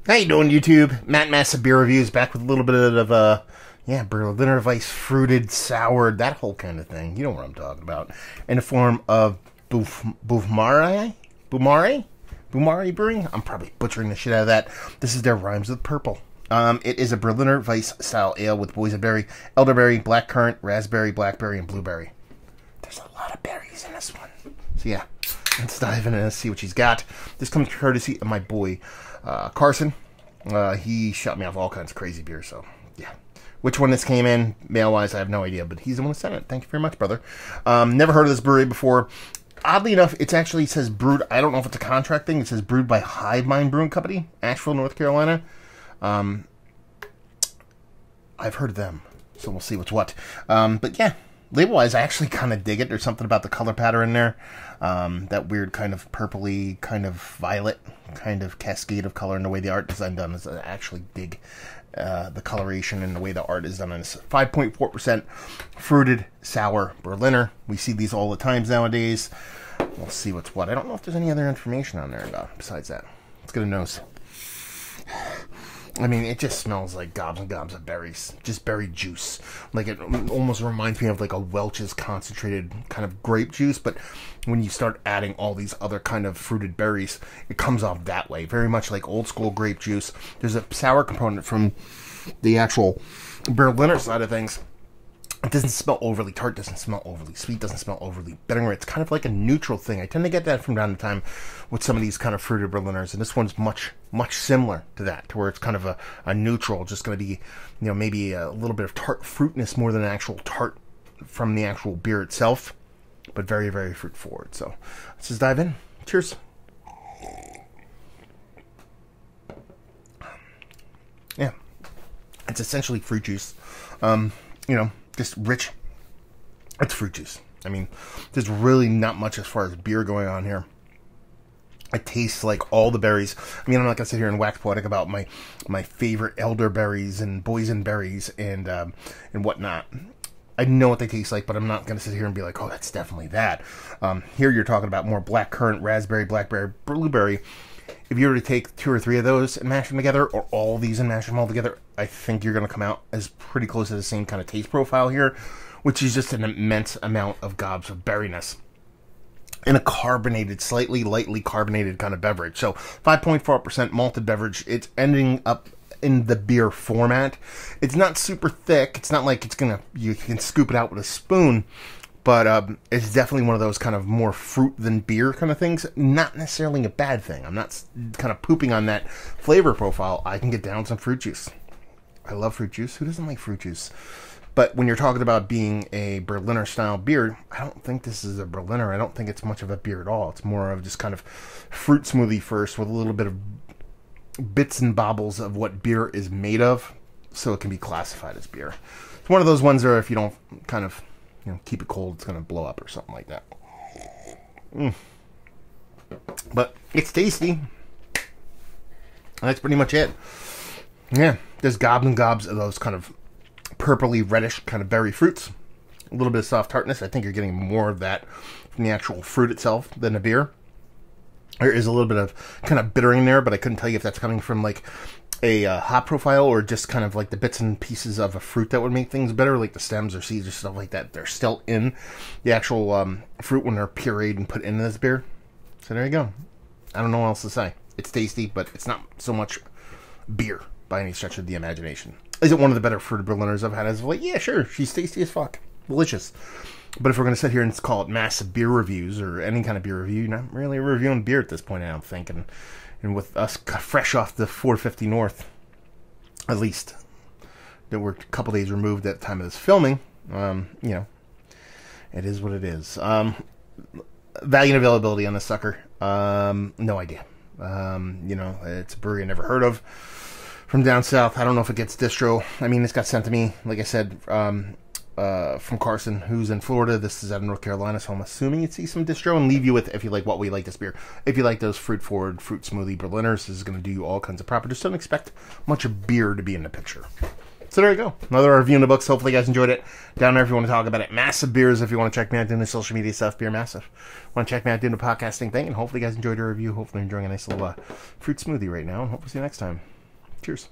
How you doing, YouTube? Matt Massive Beer Reviews back with a little bit of Berliner Weiss fruited, soured, that whole kind of thing. You know what I'm talking about. In the form of Bhramari Brewing. I'm probably butchering the shit out of that. This is their Rhymes with Purple. It is a Berliner Weiss style ale with boysenberry, elderberry, blackcurrant, raspberry, blackberry, and blueberry. There's a lot of berries in this one. So yeah, let's dive in and see what she's got. This comes courtesy of my boy Carson. He shot me off all kinds of crazy beers, so yeah. Which one this came in, mail-wise, I have no idea, but he's the one who sent it. Thank you very much, brother. Never heard of this brewery before. Oddly enough, it actually says brewed, I don't know if it's a contract thing, it says brewed by Hive Mind Brewing Company, Asheville, North Carolina. I've heard of them, so we'll see what's what. But yeah, label-wise, I actually kind of dig it. There's something about the color pattern in there. That weird kind of purpley, kind of violet, kind of cascade of color, and the way the art design done is I actually dig the coloration and the way the art is done. And it's 5.4% fruited sour Berliner. We see these all the times nowadays. We'll see what's what. I don't know if there's any other information on there about besides that. Let's get a nose. I mean, it just smells like gobs and gobs of berries. Just berry juice. Like, it almost reminds me of like a Welch's concentrated kind of grape juice, but when you start adding all these other kind of fruited berries, it comes off that way. Very much like old school grape juice. There's a sour component from the actual Berliner side of things. It doesn't smell overly tart, doesn't smell overly sweet, doesn't smell overly bitter. It's kind of like a neutral thing. I tend to get that from time to time with some of these kind of fruited Berliners, and this one's much similar to that, to where it's kind of a neutral, just going to be, you know, maybe a little bit of tart fruitness more than an actual tart from the actual beer itself, but very, very fruit forward. So let's just dive in. Cheers. Yeah, it's essentially fruit juice. You know, just rich. It's fruit juice. I mean, there's really not much as far as beer going on here. It tastes like all the berries. I mean, I'm not gonna sit here and wax poetic about my favorite elderberries and boysenberries and whatnot. I know what they taste like, but I'm not gonna sit here and be like, oh, that's definitely that. Here you're talking about more blackcurrant, raspberry, blackberry, blueberry. If you were to take 2 or 3 of those and mash them together, or all these and mash them all together, I think you're going to come out as pretty close to the same kind of taste profile here, which is just an immense amount of gobs of berryness in a carbonated, slightly lightly carbonated kind of beverage. So 5.4% malted beverage. It's ending up in the beer format. It's not super thick. It's not like you can scoop it out with a spoon. But it's definitely one of those kind of more fruit than beer kind of things. Not necessarily a bad thing. I'm not kind of pooping on that flavor profile. I can get down some fruit juice. I love fruit juice. Who doesn't like fruit juice? But when you're talking about being a Berliner style beer, I don't think this is a Berliner. I don't think it's much of a beer at all. It's more of just kind of fruit smoothie first with a little bit of bits and bobbles of what beer is made of, so it can be classified as beer. It's one of those ones where if you don't kind of, you know, keep it cold, it's going to blow up or something like that. But it's tasty. That's pretty much it. Yeah, there's gobs and gobs of those kind of purpley reddish kind of berry fruits. A little bit of soft tartness. I think you're getting more of that from the actual fruit itself than the beer. There is a little bit of kind of bittering in there, but I couldn't tell you if that's coming from like a hop profile or just kind of like the bits and pieces of a fruit that would make things better, like the stems or seeds or stuff like that. They're still in the actual fruit when they're pureed and put into this beer. So there you go. I don't know what else to say. It's tasty, but it's not so much beer by any stretch of the imagination. Is it one of the better fruited Berliners I've had as of late? Yeah, sure. She's tasty as fuck. Delicious. But if we're going to sit here and call it massive beer reviews or any kind of beer review, you're not really reviewing beer at this point, I don't think. And with us fresh off the 450 North, at least, that we're a couple days removed at the time of this filming, you know, it is what it is. Value and availability on this sucker, no idea. You know, it's a brewery I never heard of from down south. I don't know if it gets distro. I mean, it's got sent to me, like I said, from Carson, who's in Florida. This is out of North Carolina, so I'm assuming you'd see some distro and leave you with, if you like what we like this beer. If you like those fruit forward, fruit smoothie Berliners, this is going to do you all kinds of proper. Just don't expect much of beer to be in the picture. So there you go. Another review in the books. Hopefully you guys enjoyed it. Down there if you want to talk about it. Massive Beers if you want to check me out doing the social media stuff. Beer Massive. Want to check me out doing the podcasting thing. And hopefully you guys enjoyed the review. Hopefully you're enjoying a nice little fruit smoothie right now. And hope to see you next time. Cheers.